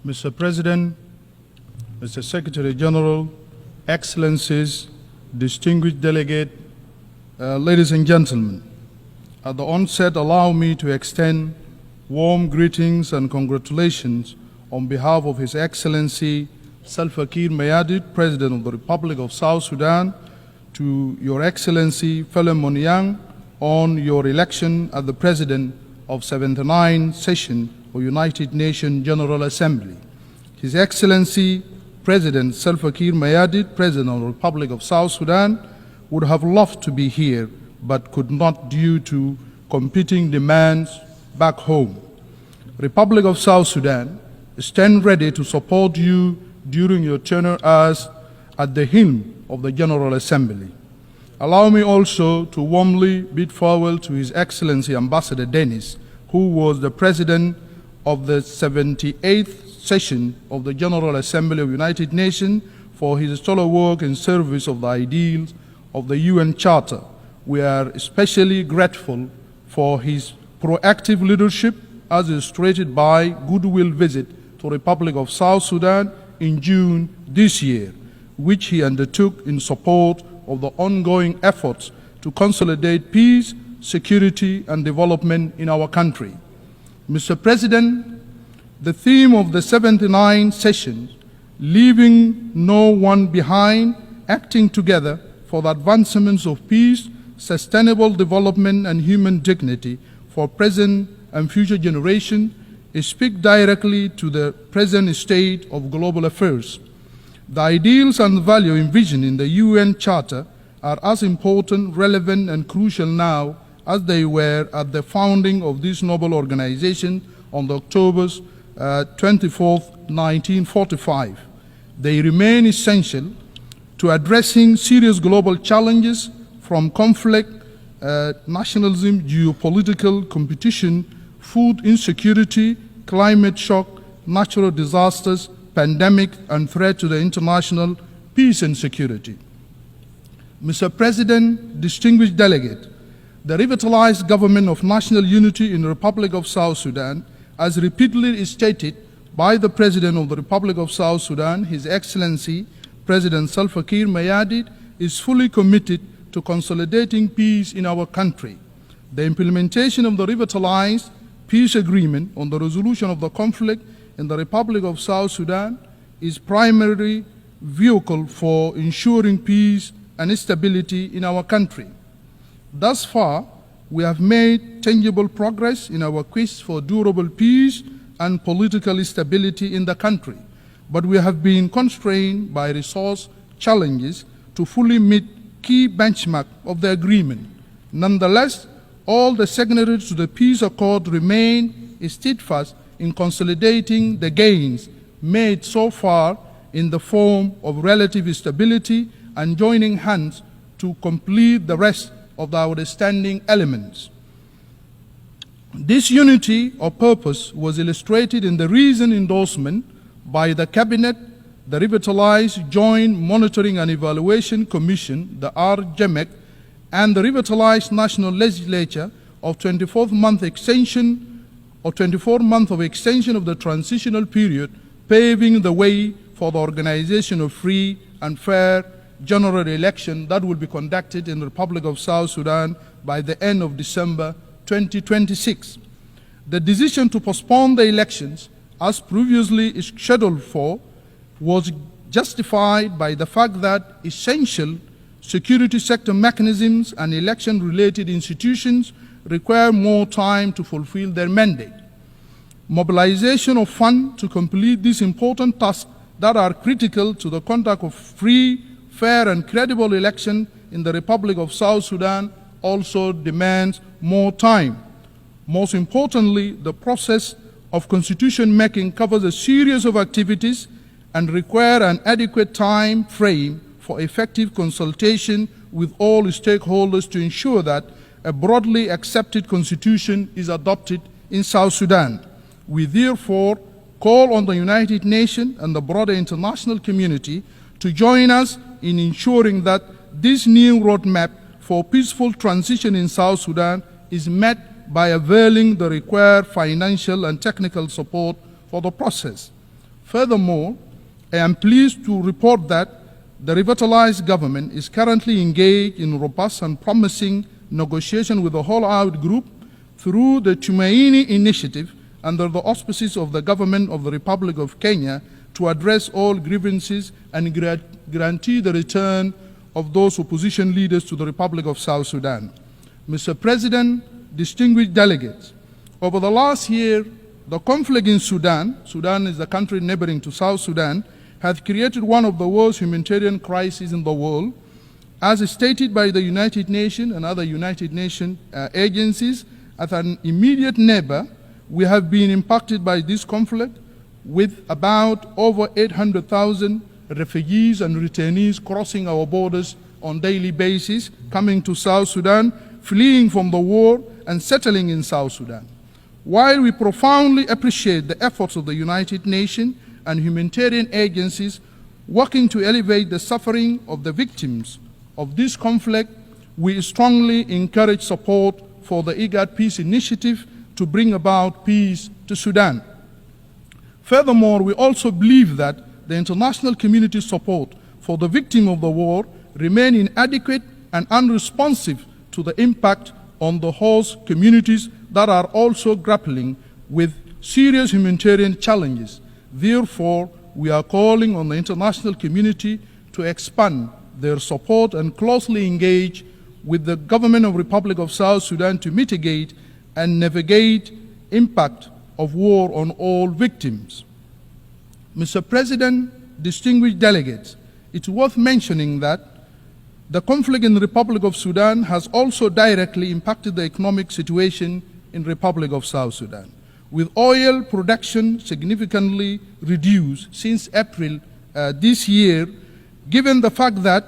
Mr. President, Mr. Secretary General, Excellencies, distinguished delegate, ladies and gentlemen, at the onset, allow me to extend warm greetings and congratulations on behalf of His Excellency Salva Kiir Mayardit, President of the Republic of South Sudan, to Your Excellency Philemon Yang on your election as the President of 79th Session of United Nations General Assembly. His Excellency President Salva Kiir Mayardit, President of the Republic of South Sudan, would have loved to be here but could not due to competing demands back home. Republic of South Sudan stand ready to support you during your tenure as at the helm of the General Assembly. Allow me also to warmly bid farewell to His Excellency Ambassador Dennis, who was the President of the 78th Session of the General Assembly of United Nations, for his stellar work in service of the ideals of the UN Charter. We are especially grateful for his proactive leadership as illustrated by goodwill visit to the Republic of South Sudan in June this year, which he undertook in support of the ongoing efforts to consolidate peace, security, and development in our country. Mr. President, the theme of the 79th session, leaving no one behind, acting together for the advancements of peace, sustainable development, and human dignity for present and future generations, speak directly to the present state of global affairs. The ideals and value envisioned in the UN Charter are as important, relevant, and crucial now as they were at the founding of this noble organization on October 24th, 1945. They remain essential to addressing serious global challenges from conflict, nationalism, geopolitical competition, food insecurity, climate shock, natural disasters, pandemic, and threat to the international peace and security. Mr. President, distinguished delegate, the revitalized government of national unity in the Republic of South Sudan, as repeatedly stated by the President of the Republic of South Sudan, His Excellency President Salva Kiir Mayardit, is fully committed to consolidating peace in our country. The implementation of the revitalized peace agreement on the resolution of the conflict in the Republic of South Sudan is primary vehicle for ensuring peace and stability in our country. Thus far, we have made tangible progress in our quest for durable peace and political stability in the country, but we have been constrained by resource challenges to fully meet key benchmarks of the agreement. Nonetheless, all the signatories to the peace accord remain steadfast in consolidating the gains made so far in the form of relative stability and joining hands to complete the rest of the outstanding elements. This unity of purpose was illustrated in the recent endorsement by the Cabinet, the Revitalized Joint Monitoring and Evaluation Commission, the RJMEC, and the Revitalized National Legislature of 24 month extension of the transitional period, paving the way for the organization of free and fair general election that will be conducted in the Republic of South Sudan by the end of December 2026. The decision to postpone the elections, as previously scheduled for, was justified by the fact that essential security sector mechanisms and election-related institutions require more time to fulfill their mandate. Mobilization of funds to complete these important tasks that are critical to the conduct of free, fair, and credible election in the Republic of South Sudan also demands more time. Most importantly, the process of constitution making covers a series of activities and require an adequate time frame for effective consultation with all stakeholders to ensure that a broadly accepted constitution is adopted in South Sudan. We therefore call on the United Nations and the broader international community to join us in ensuring that this new roadmap for peaceful transition in South Sudan is met by availing the required financial and technical support for the process. Furthermore, I am pleased to report that the revitalized government is currently engaged in robust and promising negotiation with the All-Out Group through the Tumaini Initiative under the auspices of the government of the Republic of Kenya to address all grievances and guarantee the return of those opposition leaders to the Republic of South Sudan. Mr. President, distinguished delegates, over the last year, the conflict in Sudan is the country neighboring to South Sudan, has created one of the worst humanitarian crises in the world. As stated by the United Nations and other United Nations agencies, as an immediate neighbor, we have been impacted by this conflict with about over 800,000 refugees and returnees crossing our borders on a daily basis, coming to South Sudan, fleeing from the war and settling in South Sudan. While we profoundly appreciate the efforts of the United Nations and humanitarian agencies working to alleviate the suffering of the victims of this conflict, we strongly encourage support for the IGAD Peace Initiative to bring about peace to Sudan. Furthermore, we also believe that the international community's support for the victims of the war remain inadequate and unresponsive to the impact on the host communities that are also grappling with serious humanitarian challenges. Therefore, we are calling on the international community to expand their support and closely engage with the government of the Republic of South Sudan to mitigate and navigate impact of war on all victims. Mr. President, distinguished delegates, it's worth mentioning that the conflict in the Republic of Sudan has also directly impacted the economic situation in the Republic of South Sudan, with oil production significantly reduced since April this year, given the fact that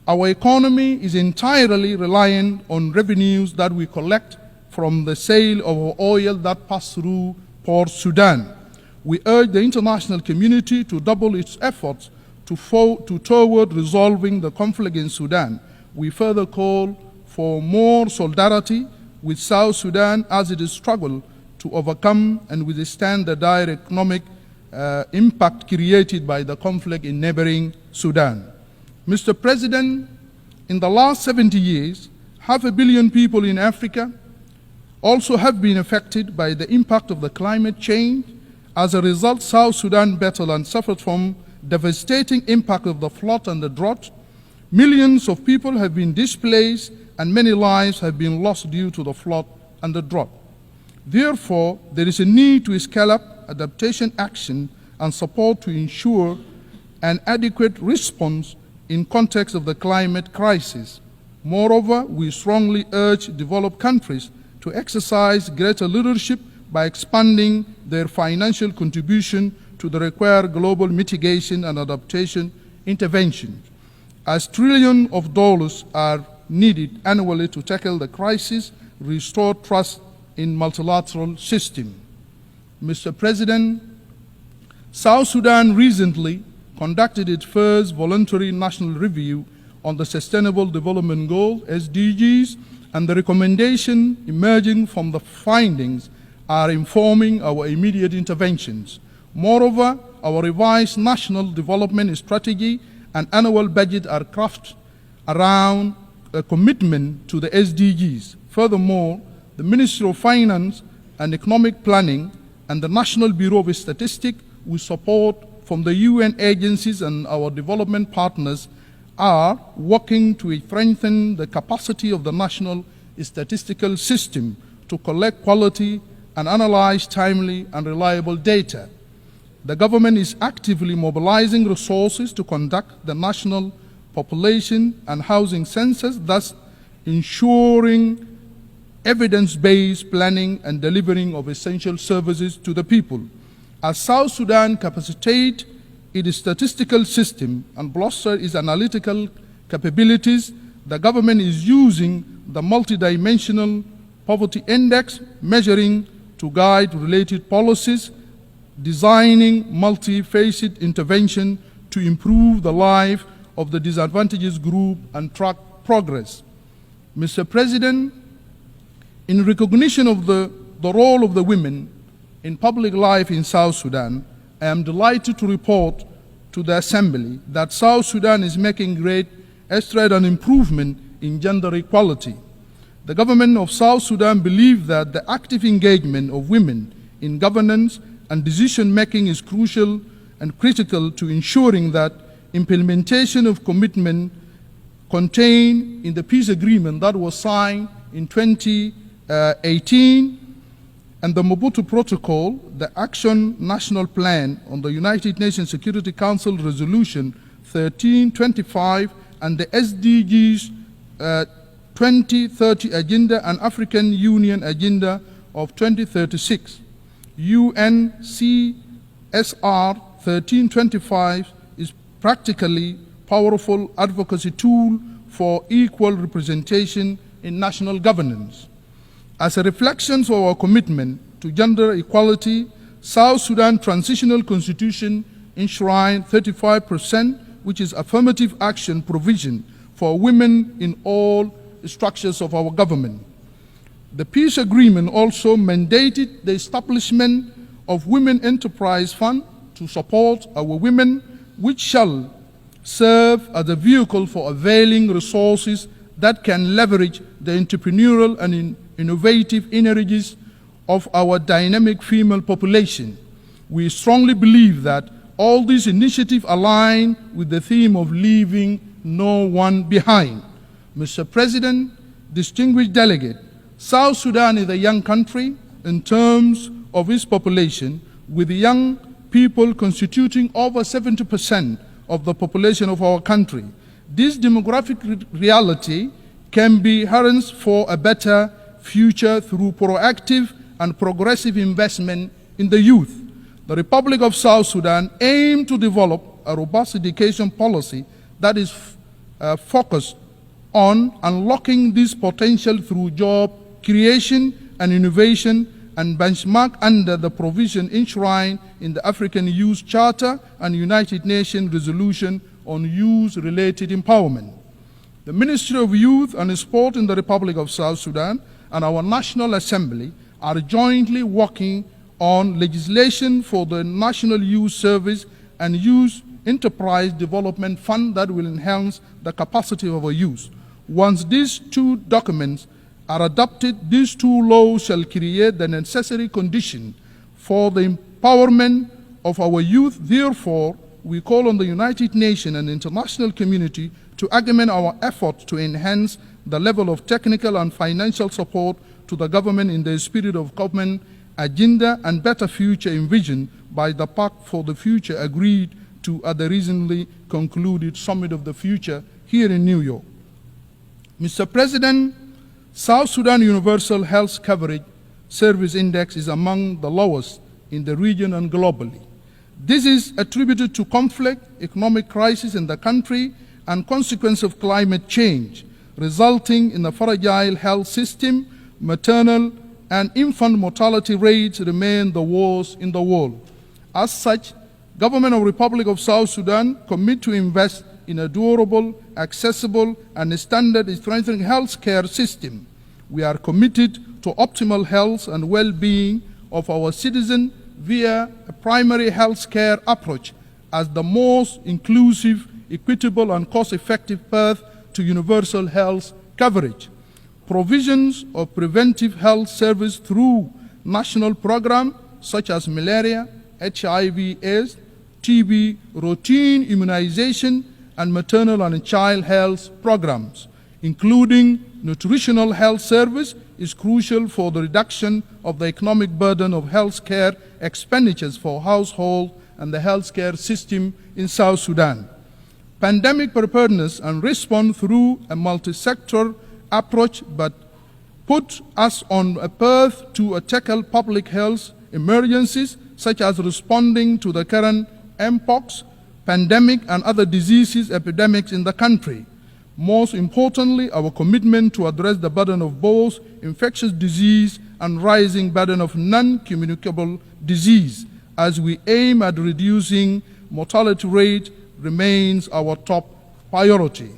our economy is entirely reliant on revenues that we collect from the sale of our oil that pass through Port Sudan. We urge the international community to double its efforts toward resolving the conflict in Sudan. We further call for more solidarity with South Sudan as it struggles to overcome and withstand the dire economic impact created by the conflict in neighboring Sudan. Mr. President, in the last 70 years, 500 million people in Africa also have been affected by the impact of the climate change. As a result, South Sudan battled and suffered from devastating impact of the flood and the drought. Millions of people have been displaced and many lives have been lost due to the flood and the drought. Therefore, there is a need to scale up adaptation action and support to ensure an adequate response in context of the climate crisis. Moreover, we strongly urge developed countries to exercise greater leadership by expanding their financial contribution to the required global mitigation and adaptation interventions, as trillions of dollars are needed annually to tackle the crisis, restore trust in multilateral system. Mr. President, South Sudan recently conducted its first voluntary national review on the Sustainable Development Goals, SDGs, and the recommendation emerging from the findings are informing our immediate interventions. Moreover, our revised national development strategy and annual budget are crafted around a commitment to the SDGs. Furthermore, the Ministry of Finance and Economic Planning and the National Bureau of Statistics, with support from the UN agencies and our development partners, are working to strengthen the capacity of the national statistical system to collect quality and analyze timely and reliable data. The government is actively mobilizing resources to conduct the national population and housing census, thus ensuring evidence-based planning and delivering of essential services to the people. As South Sudan capacitates its statistical system and bolsters its analytical capabilities, the government is using the multidimensional poverty index measuring to guide related policies, designing multi-faceted intervention to improve the life of the disadvantaged group and track progress. Mr. President, in recognition of the role of the women in public life in South Sudan, I am delighted to report to the Assembly that South Sudan is making great strides and improvement in gender equality. The government of South Sudan believes that the active engagement of women in governance and decision-making is crucial and critical to ensuring that implementation of commitment contained in the peace agreement that was signed in 2018 and the Mobutu Protocol, the Action National Plan on the United Nations Security Council Resolution 1325 and the SDGs 2030 Agenda and African Union Agenda of 2036. UNCSR 1325 is practically powerful advocacy tool for equal representation in national governance. As a reflection of our commitment to gender equality, South Sudan Transitional Constitution enshrined 35%, which is affirmative action provision for women in all structures of our government. The peace agreement also mandated the establishment of Women Enterprise Fund to support our women, which shall serve as a vehicle for availing resources that can leverage the entrepreneurial and innovative energies of our dynamic female population. We strongly believe that all these initiatives align with the theme of leaving no one behind. Mr. President, distinguished delegate, South Sudan is a young country in terms of its population, with young people constituting over 70% of the population of our country. This demographic reality can be harnessed for a better future through proactive and progressive investment in the youth. The Republic of South Sudan aims to develop a robust education policy that is focused on unlocking this potential through job creation and innovation, and benchmark under the provision enshrined in the African Youth Charter and United Nations Resolution on Youth-Related Empowerment. The Ministry of Youth and Sport in the Republic of South Sudan and our National Assembly are jointly working on legislation for the National Youth Service and Youth Enterprise Development Fund that will enhance the capacity of our youth. Once these two documents are adopted, these two laws shall create the necessary condition for the empowerment of our youth. Therefore, we call on the United Nations and international community to augment our efforts to enhance the level of technical and financial support to the government in the spirit of government agenda and better future envisioned by the Pact for the Future agreed to at the recently concluded Summit of the Future here in New York. Mr. President, South Sudan Universal Health Coverage Service Index is among the lowest in the region and globally. This is attributed to conflict, economic crisis in the country, and consequence of climate change, resulting in a fragile health system. Maternal and infant mortality rates remain the worst in the world. As such, Government of Republic of South Sudan commit to invest in a durable, accessible, and standard strengthening health care system. We are committed to optimal health and well-being of our citizens via a primary health care approach as the most inclusive, equitable, and cost-effective path to universal health coverage. Provisions of preventive health service through national programs such as malaria, HIV/AIDS, TB, routine immunization, and maternal and child health programs, including nutritional health service, is crucial for the reduction of the economic burden of health care expenditures for households and the healthcare system in South Sudan. Pandemic preparedness and response through a multi-sector approach but put us on a path to tackle public health emergencies such as responding to the current mpox pandemic and other diseases epidemics in the country. Most importantly, our commitment to address the burden of both infectious disease and rising burden of non-communicable disease as we aim at reducing mortality rate remains our top priority.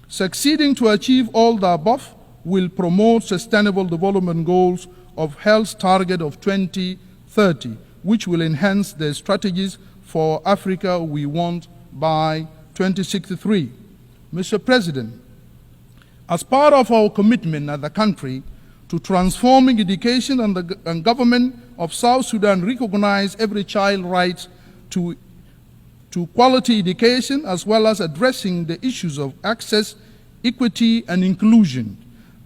Succeeding to achieve all the above will promote sustainable development goals of health target of 2030. which will enhance the strategies for Africa we want by 2063. Mr. President, as part of our commitment as a country to transforming education, and government of South Sudan recognize every child's right to quality education, as well as addressing the issues of access, equity, and inclusion.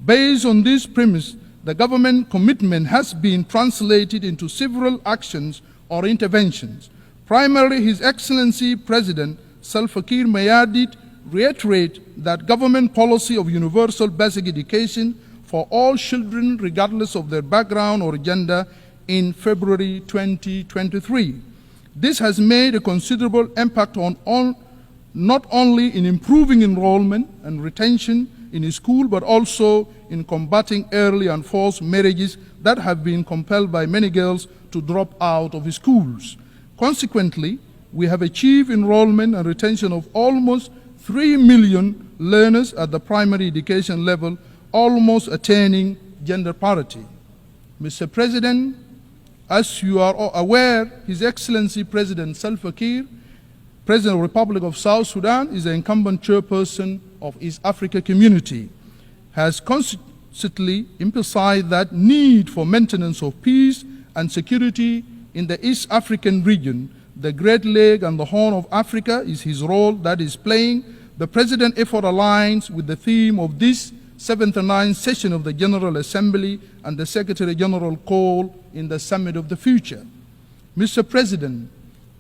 Based on this premise, the government commitment has been translated into several actions or interventions. Primarily, His Excellency President Salva Kiir Mayardit reiterate that government policy of universal basic education for all children regardless of their background or gender in February 2023. This has made a considerable impact on not only in improving enrollment and retention in school, but also in combating early and forced marriages that have been compelled by many girls to drop out of schools. Consequently, we have achieved enrollment and retention of almost 3 million learners at the primary education level, almost attaining gender parity. Mr. President, as you are aware, His Excellency President Salva Kiir, President of the Republic of South Sudan, is the incumbent chairperson of East Africa Community, has consistently emphasized that need for maintenance of peace and security in the East African region. The Great Lake and the Horn of Africa is his role that is playing. The President's effort aligns with the theme of this 79th session of the General Assembly and the Secretary General call in the Summit of the Future. Mr. President,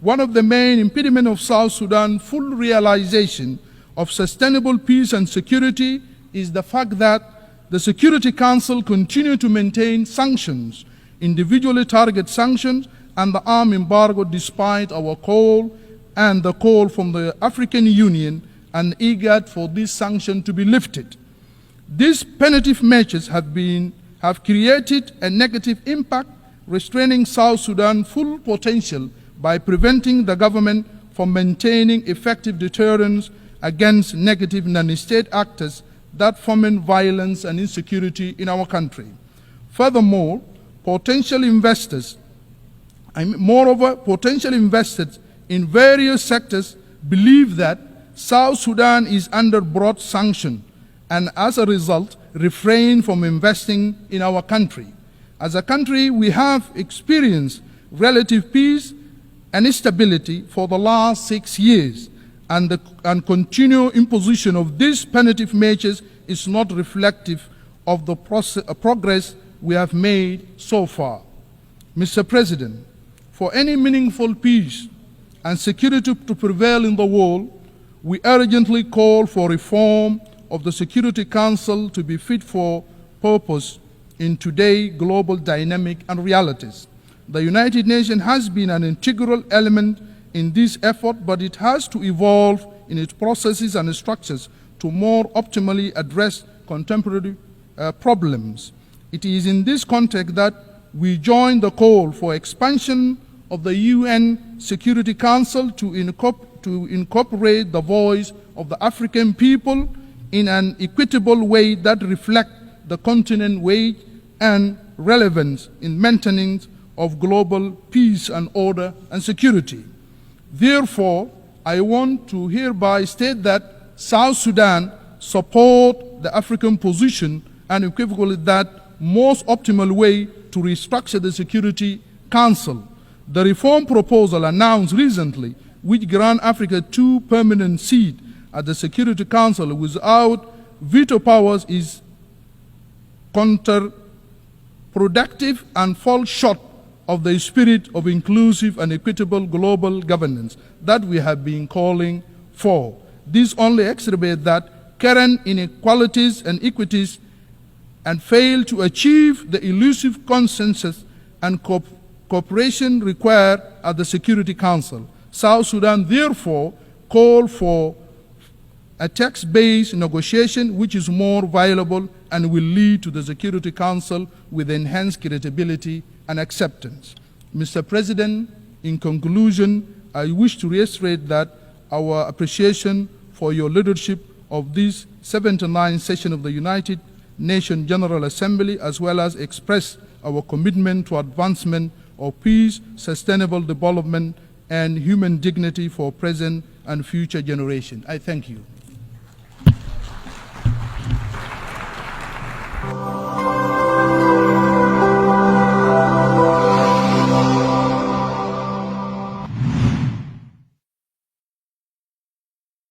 one of the main impediments of South Sudan's full realization of sustainable peace and security is the fact that the Security Council continues to maintain sanctions, individually target sanctions, and the arms embargo despite our call and the call from the African Union and IGAD for this sanction to be lifted. These punitive measures have created a negative impact, restraining South Sudan's full potential by preventing the government from maintaining effective deterrence against negative non-state actors that foment violence and insecurity in our country. Furthermore, potential investors in various sectors believe that South Sudan is under broad sanction and as a result refrain from investing in our country. As a country, we have experienced relative peace and stability for the last 6 years, and continued imposition of these punitive measures is not reflective of the progress we have made so far. Mr. President, for any meaningful peace and security to prevail in the world, we urgently call for reform of the Security Council to be fit for purpose in today's global dynamic and realities. The United Nations has been an integral element in this effort, but it has to evolve in its processes and structures to more optimally address contemporary problems. It is in this context that we join the call for expansion of the UN Security Council to incorporate the voice of the African people in an equitable way that reflects the continent's weight and relevance in maintaining of global peace and order and security. Therefore, I want to hereby state that South Sudan supports the African position and equivocally that most optimal way to restructure the Security Council. The reform proposal announced recently, which grants Africa 2 permanent seats at the Security Council without veto powers, is counterproductive and falls short of the spirit of inclusive and equitable global governance that we have been calling for. This only exacerbates that current inequalities and equities and fail to achieve the elusive consensus and cooperation required at the Security Council. South Sudan therefore called for a text-based negotiation which is more viable and will lead to the Security Council with enhanced credibility and acceptance. Mr. President, in conclusion, I wish to reiterate that our appreciation for your leadership of this 79th session of the United Nations General Assembly, as well as express our commitment to advancement of peace, sustainable development, and human dignity for present and future generations. I thank you.